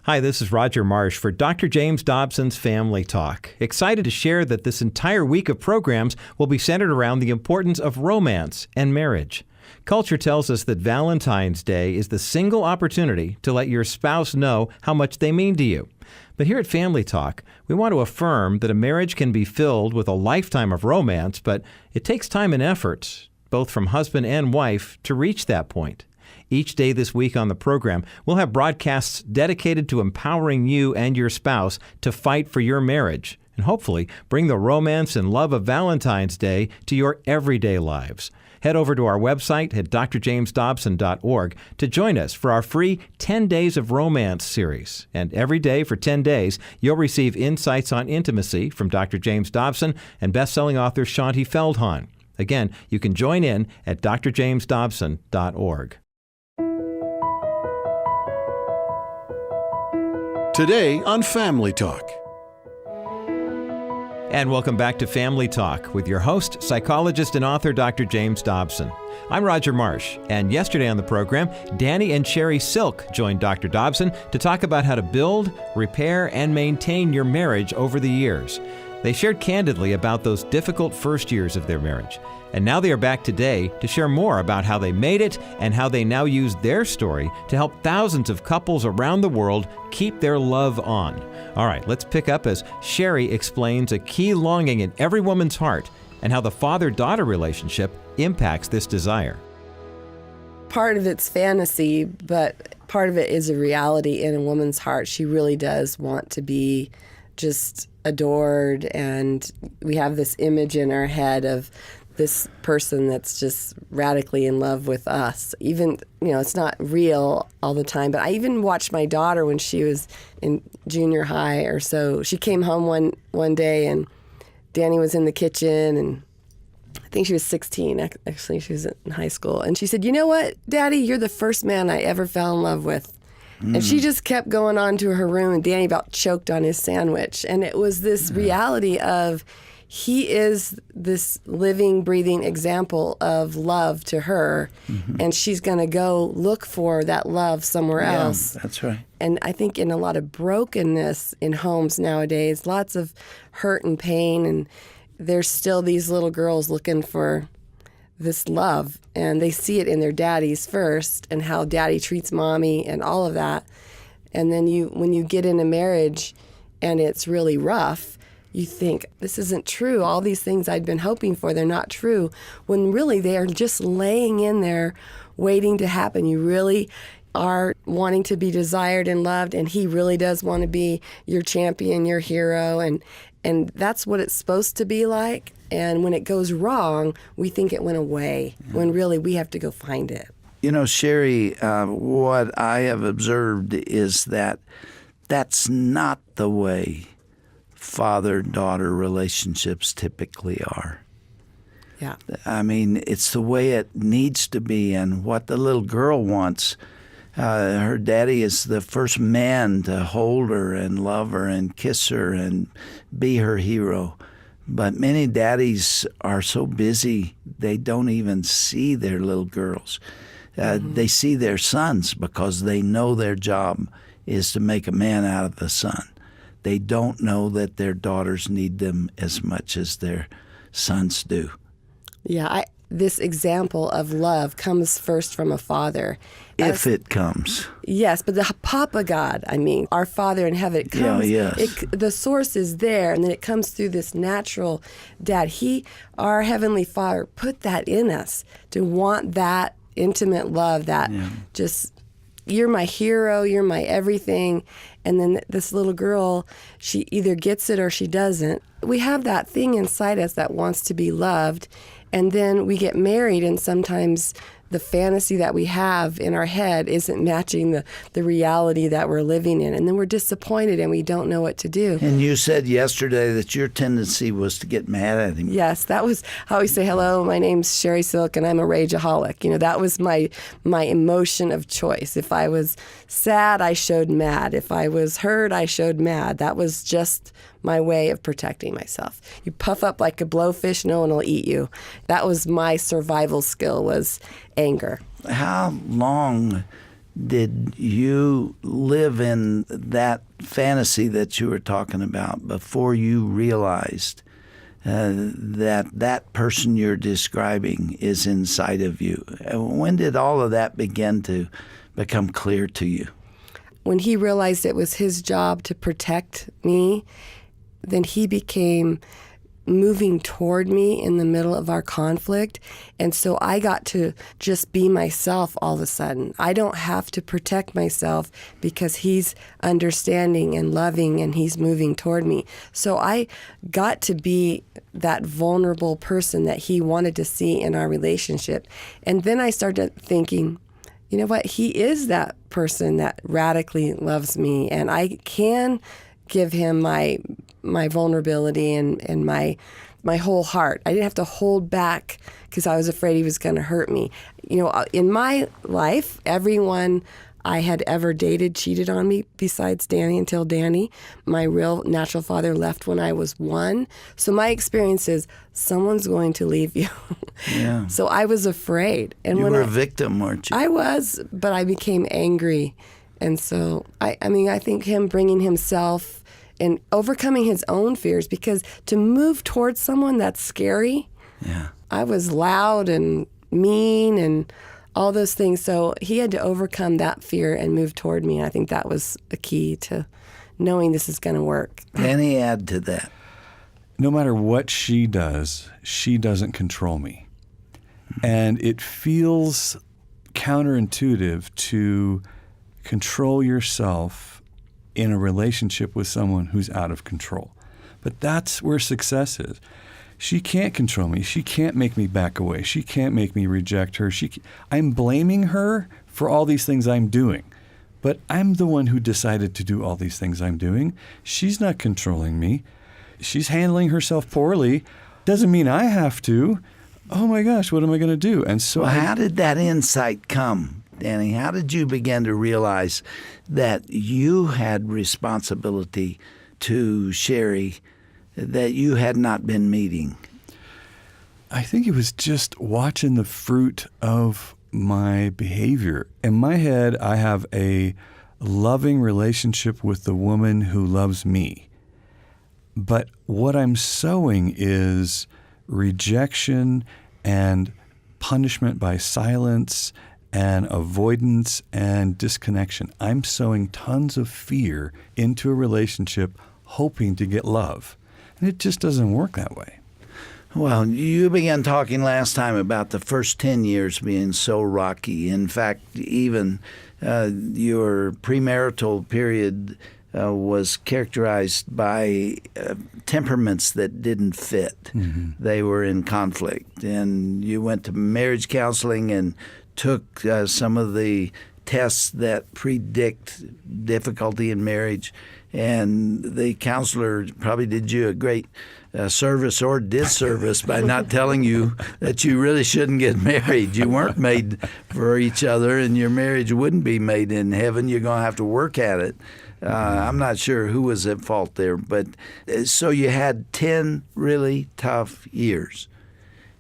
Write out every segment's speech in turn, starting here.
Hi, this is Roger Marsh for Dr. James Dobson's Family Talk. Excited to share that this entire week of programs will be centered around the importance of romance and marriage. Culture tells us that Valentine's Day is the single opportunity to let your spouse know how much they mean to you. But here at Family Talk, we want to affirm that a marriage can be filled with a lifetime of romance, but it takes time and effort, both from husband and wife, to reach that point. Each day this week on the program, we'll have broadcasts dedicated to empowering you and your spouse to fight for your marriage and hopefully bring the romance and love of Valentine's Day to your everyday lives. Head over to our website at drjamesdobson.org to join us for our free 10 Days of Romance series. And every day for 10 days, you'll receive insights on intimacy from Dr. James Dobson and best-selling author Shaunti Feldhahn. Again, you can join in at drjamesdobson.org. Today on Family Talk. And welcome back to Family Talk with your host, psychologist and author, Dr. James Dobson. I'm Roger Marsh, and yesterday on the program, Danny and Sheri Silk joined Dr. Dobson to talk about how to build, repair, and maintain your marriage over the years. They shared candidly about those difficult first years of their marriage. And now they are back today to share more about how they made it and how they now use their story to help thousands of couples around the world keep their love on. All right, let's pick up as Sheri explains a key longing in every woman's heart and how the father-daughter relationship impacts this desire. Part of it's fantasy, but part of it is a reality in a woman's heart. She really does want to be just adored, and we have this image in our head of this person that's just radically in love with us. Even, it's not real all the time, but I even watched my daughter when she was in junior high or so. She came home one day and Danny was in the kitchen, and I think she was 16. Actually, she was in high school. And she said, "You know what, Daddy, you're the first man I ever fell in love with." And she just kept going on to her room, and Danny about choked on his sandwich. And it was this reality of he is this living, breathing example of love to her, and she's going to go look for that love somewhere else. That's right. And I think in a lot of brokenness in homes nowadays, lots of hurt and pain, and there's still these little girls looking for this love, and they see it in their daddies first and how daddy treats mommy and all of that. And then when you get in a marriage and it's really rough, you think, this isn't true. All these things I'd been hoping for, they're not true. When really they are just laying in there waiting to happen. You really are wanting to be desired and loved, and he really does want to be your champion, your hero, and that's what it's supposed to be like. And when it goes wrong, we think it went away, when really we have to go find it. Sheri, what I have observed is that that's not the way father-daughter relationships typically are. Yeah. I mean, it's the way it needs to be, and what the little girl wants. Her daddy is the first man to hold her and love her and kiss her and be her hero. But many daddies are so busy they don't even see their little girls. They see their sons because they know their job is to make a man out of the son. They don't know that their daughters need them as much as their sons do. Yeah, this example of love comes first from a father. If it comes. Yes, but the Papa God, our Father in heaven, it comes. Yeah, yes. The source is there, and then it comes through this natural dad. Our Heavenly Father, put that in us to want that intimate love, that just, you're my hero, you're my everything. And then this little girl, she either gets it or she doesn't. We have that thing inside us that wants to be loved. And then we get married, and sometimes the fantasy that we have in our head isn't matching the reality that we're living in. And then we're disappointed and we don't know what to do. And you said yesterday that your tendency was to get mad at him. Yes, that was how we say, hello, my name's Sheri Silk and I'm a rageaholic. That was my emotion of choice. If I was sad, I showed mad. If I was hurt, I showed mad. That was just my way of protecting myself. You puff up like a blowfish, no one will eat you. That was my survival skill, was anger. How long did you live in that fantasy that you were talking about before you realized that person you're describing is inside of you? When did all of that begin to become clear to you? When he realized it was his job to protect me, then he became moving toward me in the middle of our conflict. And so I got to just be myself all of a sudden. I don't have to protect myself because he's understanding and loving and he's moving toward me. So I got to be that vulnerable person that he wanted to see in our relationship. And then I started thinking, you know what? He is that person that radically loves me, and I can give him my vulnerability and my whole heart. I didn't have to hold back because I was afraid he was going to hurt me. You know, in my life, everyone I had ever dated cheated on me besides Danny until Danny. My real natural father left when I was 1. So my experience is someone's going to leave you. Yeah. So I was afraid. And You when were a victim, weren't you? I was, but I became angry. And so, I think him bringing himself and overcoming his own fears, because to move towards someone that's scary, Yeah. I was loud and mean and all those things. So he had to overcome that fear and move toward me. And I think that was a key to knowing this is going to work. Danny, add to that. No matter what she does, she doesn't control me. And it feels counterintuitive to control yourself in a relationship with someone who's out of control. But that's where success is. She can't control me. She can't make me back away. She can't make me reject her. I'm blaming her for all these things I'm doing. But I'm the one who decided to do all these things I'm doing. She's not controlling me. She's handling herself poorly. Doesn't mean I have to. Oh my gosh, what am I going to do? And so how did that insight come, Danny? How did you begin to realize that you had responsibility to Sheri that you had not been meeting? I think it was just watching the fruit of my behavior. In my head, I have a loving relationship with the woman who loves me. But what I'm sowing is rejection and punishment by silence and avoidance and disconnection. I'm sowing tons of fear into a relationship hoping to get love. And it just doesn't work that way. Well, you began talking last time about the first 10 years being so rocky. In fact, even your premarital period was characterized by temperaments that didn't fit. Mm-hmm. They were in conflict. And you went to marriage counseling and took some of the tests that predict difficulty in marriage. And the counselor probably did you a great service or disservice by not telling you that you really shouldn't get married. You weren't made for each other, and your marriage wouldn't be made in heaven. You're going to have to work at it. I'm not sure who was at fault there. But so you had 10 really tough years.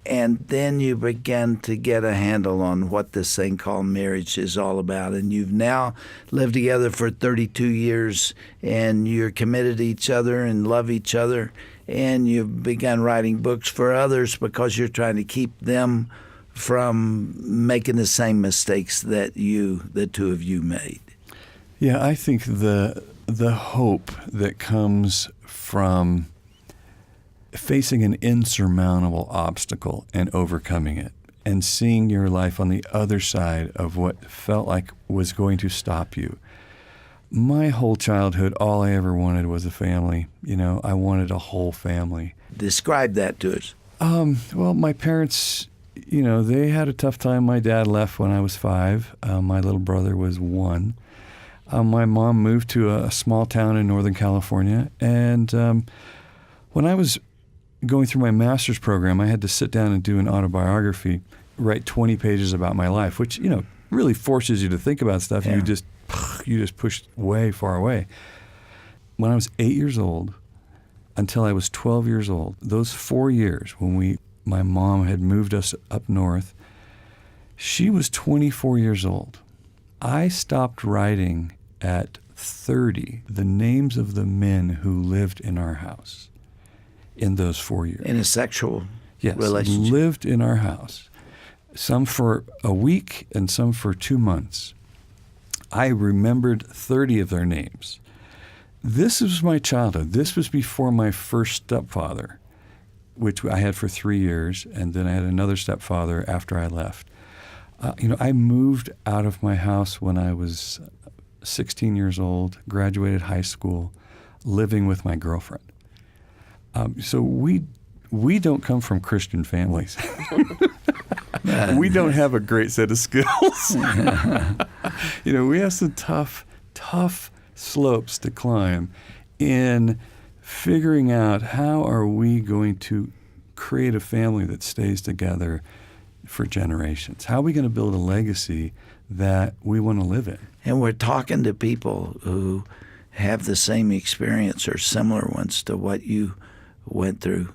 And then you began to get a handle on what this thing called marriage is all about. And you've now lived together for 32 years, and you're committed to each other and love each other. And you've begun writing books for others because you're trying to keep them from making the same mistakes that the two of you made. Yeah, I think the hope that comes from facing an insurmountable obstacle and overcoming it and seeing your life on the other side of what felt like was going to stop you. My whole childhood, all I ever wanted was a family. You know, I wanted a whole family. Describe that to us. Well, my parents, they had a tough time. My dad left when I was 5. My little brother was 1. My mom moved to a small town in Northern California. And when I was going through my master's program, I had to sit down and do an autobiography, write 20 pages about my life, which, really forces you to think about stuff. Yeah. You just pushed way far away. When I was 8 years old until I was 12 years old, those 4 years when my mom had moved us up north, she was 24 years old. I stopped writing at 30 the names of the men who lived in our house in those 4 years. In a sexual Yes, relationship. lived in our house. Some for a week and some for 2 months. I remembered 30 of their names. This was my childhood. This was before my first stepfather, which I had for 3 years, and then I had another stepfather after I left. I moved out of my house when I was 16 years old, graduated high school, living with my girlfriend. So we don't come from Christian families. We don't have a great set of skills. We have some tough slopes to climb in figuring out how are we going to create a family that stays together for generations. How are we going to build a legacy that we want to live in? And we're talking to people who have the same experience or similar ones to what you went through.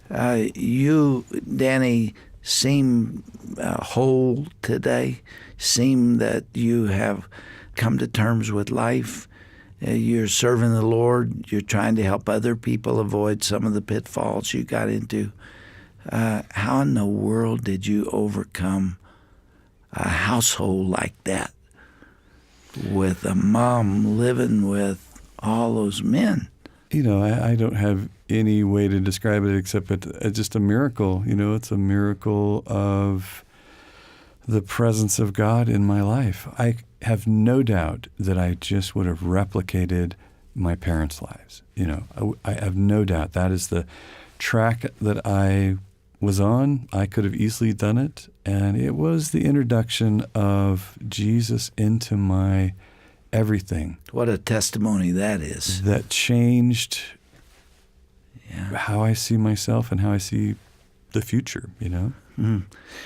You, Danny, seem whole today, seem that you have come to terms with life. You're serving the Lord. You're trying to help other people avoid some of the pitfalls you got into. How in the world did you overcome a household like that with a mom living with all those men? I don't have any way to describe it except it's just a miracle. It's a miracle of the presence of God in my life. I have no doubt that I just would have replicated my parents' lives. I have no doubt that is the track that I was on. I could have easily done it. And it was the introduction of Jesus into my everything. What a testimony that is. That changed how I see myself and how I see the future,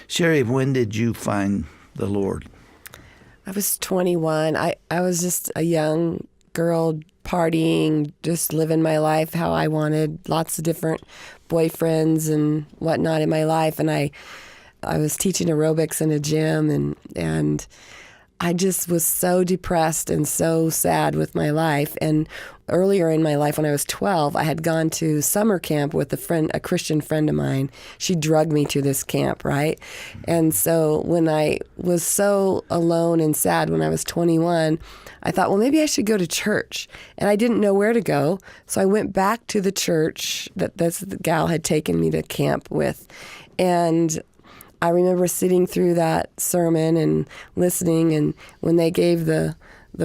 Sheri, when did you find the Lord? I was 21. I was just a young girl partying, just living my life how I wanted, lots of different boyfriends and whatnot in my life. And I was teaching aerobics in a gym, and I just was so depressed and so sad with my life. And earlier in my life, when I was 12, I had gone to summer camp with a Christian friend of mine. She drugged me to this camp, right? And so when I was so alone and sad when I was 21, I thought, well, maybe I should go to church. And I didn't know where to go. So I went back to the church that this gal had taken me to camp with. And I remember sitting through that sermon and listening, and when they gave the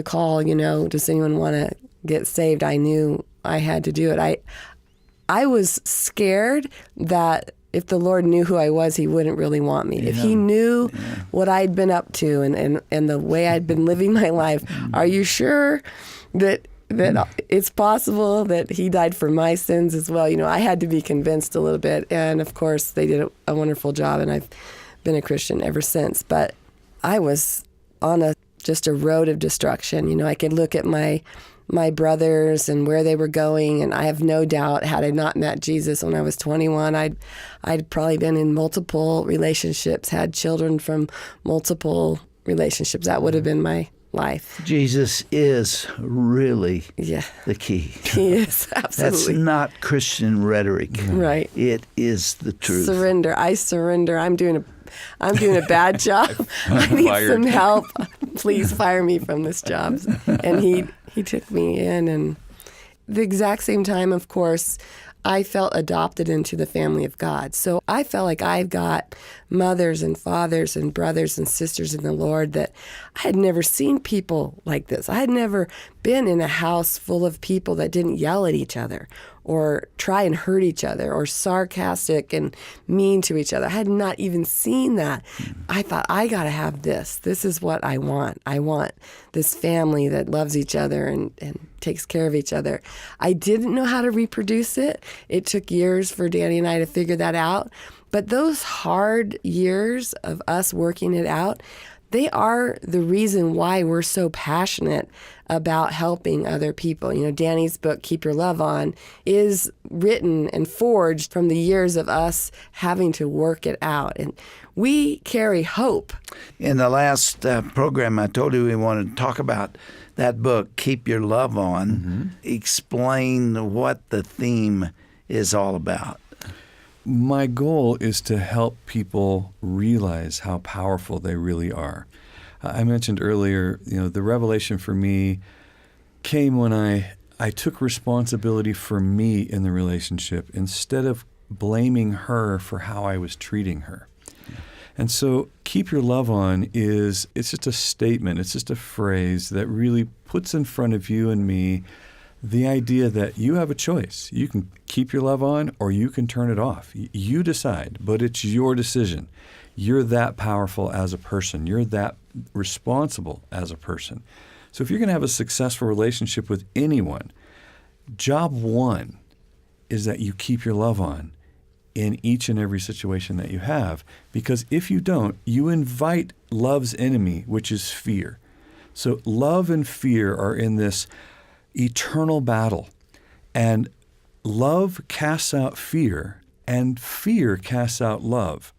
call, does anyone want to get saved, I knew I had to do it. I was scared that if the Lord knew who I was, he wouldn't really want me. If he knew what I'd been up to and the way I'd been living my life, are you sure that it's possible that he died for my sins as well? I had to be convinced a little bit. And of course, they did a wonderful job, and I've been a Christian ever since. But I was on just a road of destruction. I could look at my brothers and where they were going, and I have no doubt, had I not met Jesus when I was 21, I'd probably been in multiple relationships, had children from multiple relationships. That would have been my life. Jesus is really the key. He is, absolutely. That's not Christian rhetoric. Right. It is the truth. Surrender. I surrender. I'm doing a bad job. I need some help. Please fire me from this job. And he took me in, and the exact same time, of course, I felt adopted into the family of God. So I felt like I've got mothers and fathers and brothers and sisters in the Lord that I had never seen people like this. I had never been in a house full of people that didn't yell at each other or try and hurt each other or sarcastic and mean to each other. I had not even seen that. I thought, I got to have this. This is what I want. I want this family that loves each other and takes care of each other. I didn't know how to reproduce it. It took years for Danny and I to figure that out. But those hard years of us working it out, they are the reason why we're so passionate about helping other people. You know, Danny's book, Keep Your Love On, is written and forged from the years of us having to work it out. And we carry hope. In the last program, I told you we wanted to talk about that book, Keep Your Love On. Explain what the theme is all about. My goal is to help people realize how powerful they really are. I mentioned earlier, the revelation for me came when I took responsibility for me in the relationship instead of blaming her for how I was treating her. And so Keep Your Love On it's just a statement. It's just a phrase that really puts in front of you and me the idea that you have a choice. You can keep your love on or you can turn it off. You decide, but it's your decision. You're that powerful as a person. You're that responsible as a person. So if you're going to have a successful relationship with anyone, job one is that you keep your love on in each and every situation that you have. Because if you don't, you invite love's enemy, which is fear. So love and fear are in this eternal battle. And love casts out fear, and fear casts out love.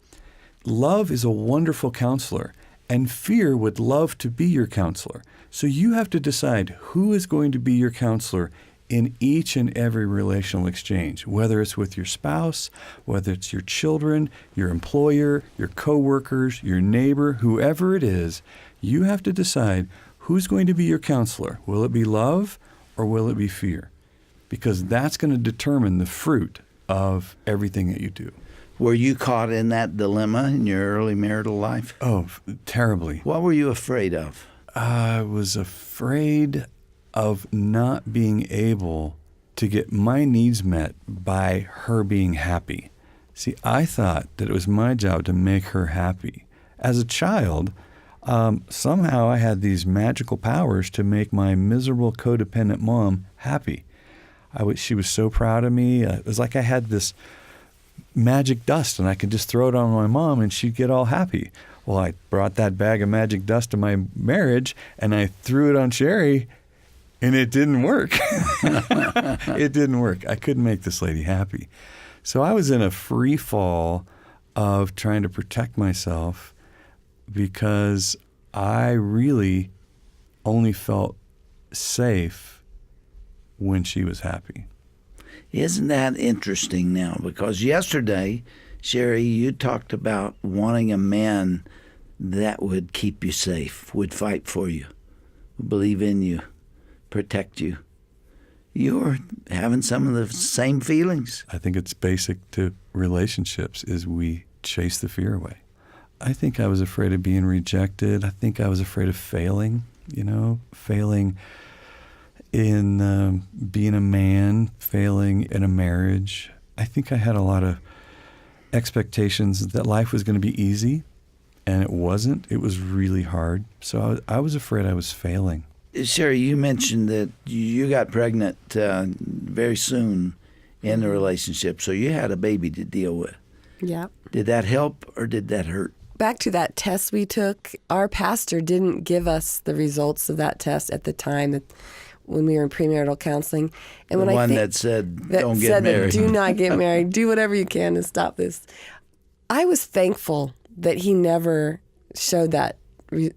Love is a wonderful counselor, and fear would love to be your counselor. So you have to decide who is going to be your counselor in each and every relational exchange, whether it's with your spouse, whether it's your children, your employer, your coworkers, your neighbor, whoever it is. You have to decide who's going to be your counselor. Will it be love or will it be fear? Because that's going to determine the fruit of everything that you do. Were you caught in that dilemma in your early marital life? Oh, terribly. What were you afraid of? I was afraid of not being able to get my needs met by her being happy. See, I thought that it was my job to make her happy. As a child, somehow I had these magical powers to make my miserable codependent mom happy. She was so proud of me. It was like I had this magic dust and I could just throw it on my mom and she'd get all happy. Well, I brought that bag of magic dust to my marriage and I threw it on Sheri and it didn't work. It didn't work. I couldn't make this lady happy. So I was in a free fall of trying to protect myself because I really only felt safe when she was happy. Isn't that interesting now? Because yesterday, Sheri, you talked about wanting a man that would keep you safe, would fight for you, would believe in you, protect you. You're having some of the same feelings. I think it's basic to relationships is we chase the fear away. I think I was afraid of being rejected. I think I was afraid of failing, failing in being a man, failing in a marriage. I think I had a lot of expectations that life was going to be easy, and it wasn't. It was really hard. So I was afraid I was failing. Sheri, you mentioned that you got pregnant very soon in the relationship, so you had a baby to deal with. Yeah. Did that help or did that hurt? Back to that test we took, our pastor didn't give us the results of that test at the time when we were in premarital counseling. And the one that said, don't get married. Do not get married. Do whatever you can to stop this. I was thankful that he never showed that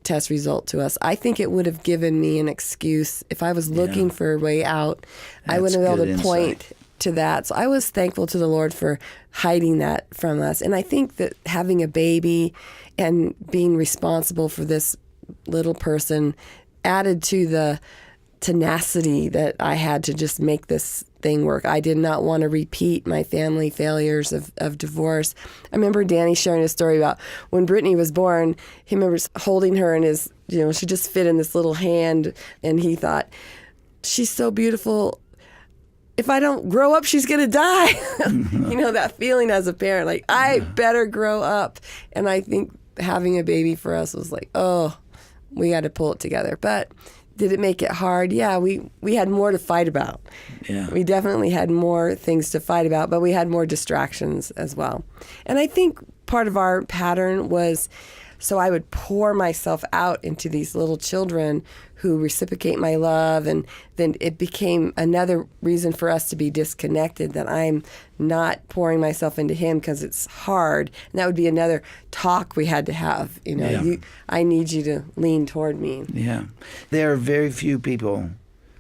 test result to us. I think it would have given me an excuse. If I was looking for a way out, I wouldn't have been able to point to that. So I was thankful to the Lord for hiding that from us. And I think that having a baby and being responsible for this little person added to the tenacity that I had to just make this thing work. I did not want to repeat my family failures of divorce. I remember Danny sharing a story about when Brittany was born, he remembers holding her in his, she just fit in this little hand, and he thought, she's so beautiful. If I don't grow up, she's going to die. That feeling as a parent, like, I better grow up. And I think having a baby for us was like, oh, we got to pull it together. But did it make it hard? Yeah, we had more to fight about. Yeah. We definitely had more things to fight about, but we had more distractions as well. And I think part of our pattern was So I would pour myself out into these little children who reciprocate my love, and then it became another reason for us to be disconnected, that I'm not pouring myself into him because it's hard. And that would be another talk we had to have. I need you to lean toward me. Yeah. There are very few people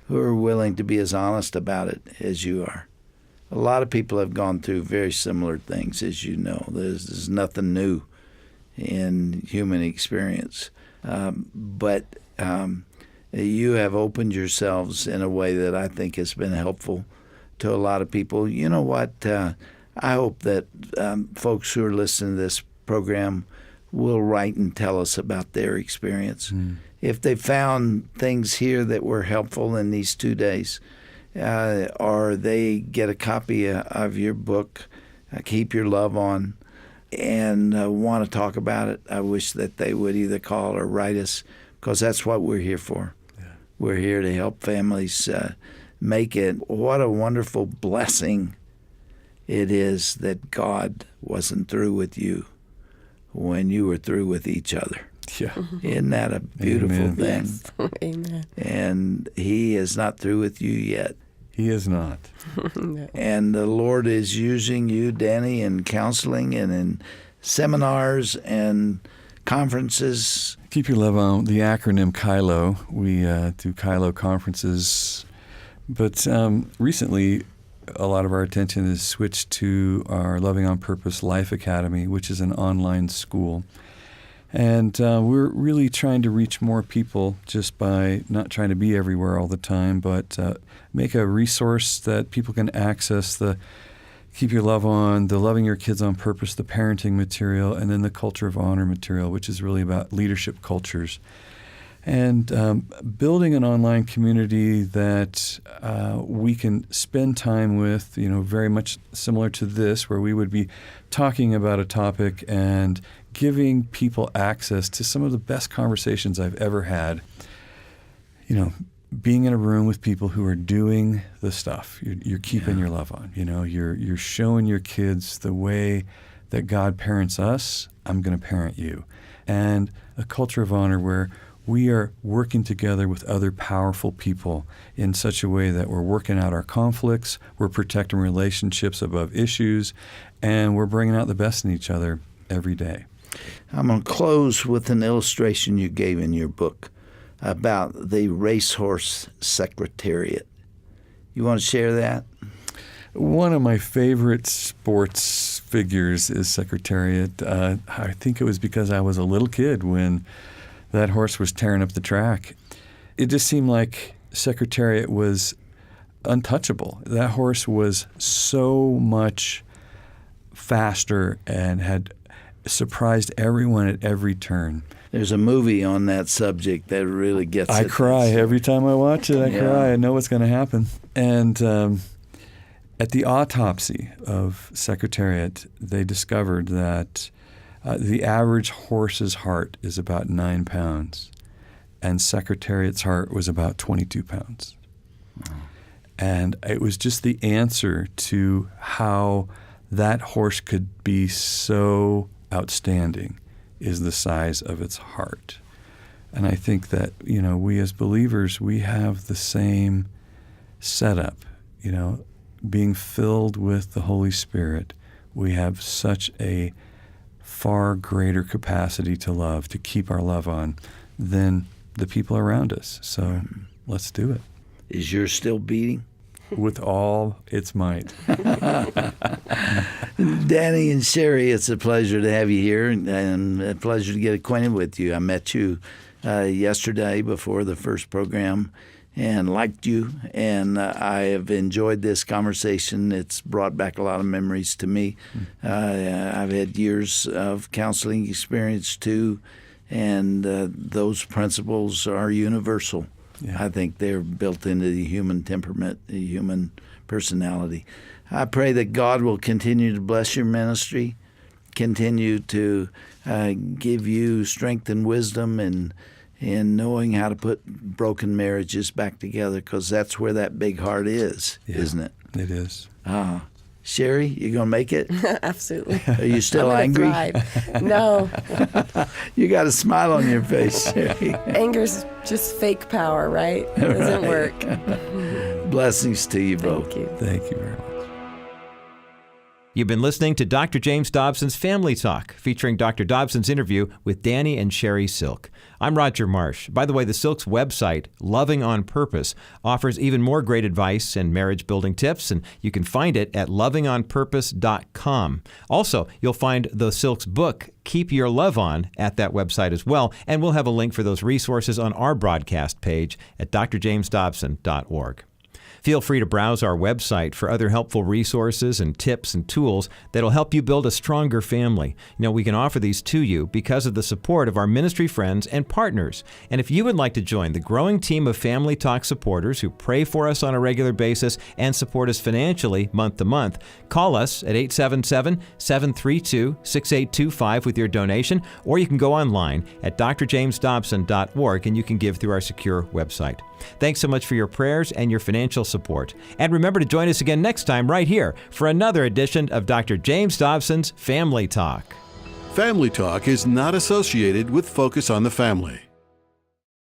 who are willing to be as honest about it as you are. A lot of people have gone through very similar things, as you know. There's nothing new in human experience. But you have opened yourselves in a way that I think has been helpful to a lot of people. You know what? I hope that folks who are listening to this program will write and tell us about their experience. If they found things here that were helpful in these 2 days, or they get a copy of your book, Keep Your Love On, and want to talk about it, I wish that they would either call or write us, because that's what we're here for. Yeah. We're here to help families make it. What a wonderful blessing it is that God wasn't through with you when you were through with each other. Yeah. Isn't that a beautiful Amen. thing? Yes. Amen. And he is not through with you yet. He is not. No. And the Lord is using you, Danny, in counseling and in seminars and conferences. Keep Your Love On, the acronym KYLO. We do KYLO conferences. But recently, a lot of our attention is switched to our Loving on Purpose Life Academy, which is an online school. And we're really trying to reach more people just by not trying to be everywhere all the time, but make a resource that people can access, the Keep Your Love On, the Loving Your Kids on Purpose, the parenting material, and then the Culture of Honor material, which is really about leadership cultures. And building an online community that we can spend time with, very much similar to this, where we would be talking about a topic and giving people access to some of the best conversations I've ever had. Being in a room with people who are doing the stuff. You're keeping your love on. You're showing your kids the way that God parents us. I'm going to parent you. And a culture of honor where we are working together with other powerful people in such a way that we're working out our conflicts, we're protecting relationships above issues, and we're bringing out the best in each other every day. I'm going to close with an illustration you gave in your book about the racehorse secretariat. You want to share that? One of my favorite sports figures is Secretariat. I think it was because I was a little kid when that horse was tearing up the track. It just seemed like Secretariat was untouchable. That horse was so much faster and had surprised everyone at every turn. There's a movie on that subject that really gets I cry every time I watch it. I cry. I know what's going to happen. And at the autopsy of Secretariat, they discovered that the average horse's heart is about 9 pounds, and Secretariat's heart was about 22 pounds. Wow. And it was just the answer to how that horse could be so outstanding is the size of its heart. And I think that, we as believers, we have the same setup, being filled with the Holy Spirit. We have such a far greater capacity to love, to keep our love on, than the people around us. So let's do it. Is yours still beating? With all its might. Danny and Sheri, it's a pleasure to have you here and a pleasure to get acquainted with you. I met you yesterday before the first program and liked you, and I have enjoyed this conversation. It's brought back a lot of memories to me. I've had years of counseling experience too, and those principles are universal. Yeah. I think they're built into the human temperament, the human personality. I pray that God will continue to bless your ministry, continue to give you strength and wisdom and knowing how to put broken marriages back together, because that's where that big heart is, isn't it? It is. Sheri, you gonna make it? Absolutely. Are you still I'm angry? gonna thrive. No, You got a smile on your face, Sheri. anger's just fake power, right? It doesn't work. Blessings to you both. Thank you. Thank you very much. You've been listening to Dr. James Dobson's Family Talk, featuring Dr. Dobson's interview with Danny and Sheri Silk. I'm Roger Marsh. By the way, the Silk's website, Loving on Purpose, offers even more great advice and marriage-building tips, and you can find it at lovingonpurpose.com. Also, you'll find the Silk's book, Keep Your Love On, at that website as well, and we'll have a link for those resources on our broadcast page at drjamesdobson.org. Feel free to browse our website for other helpful resources and tips and tools that'll help you build a stronger family. We can offer these to you because of the support of our ministry friends and partners. And if you would like to join the growing team of Family Talk supporters who pray for us on a regular basis and support us financially month to month, call us at 877-732-6825 with your donation, or you can go online at drjamesdobson.org and you can give through our secure website. Thanks so much for your prayers and your financial support. And remember to join us again next time right here for another edition of Dr. James Dobson's Family Talk. Family Talk is not associated with Focus on the Family.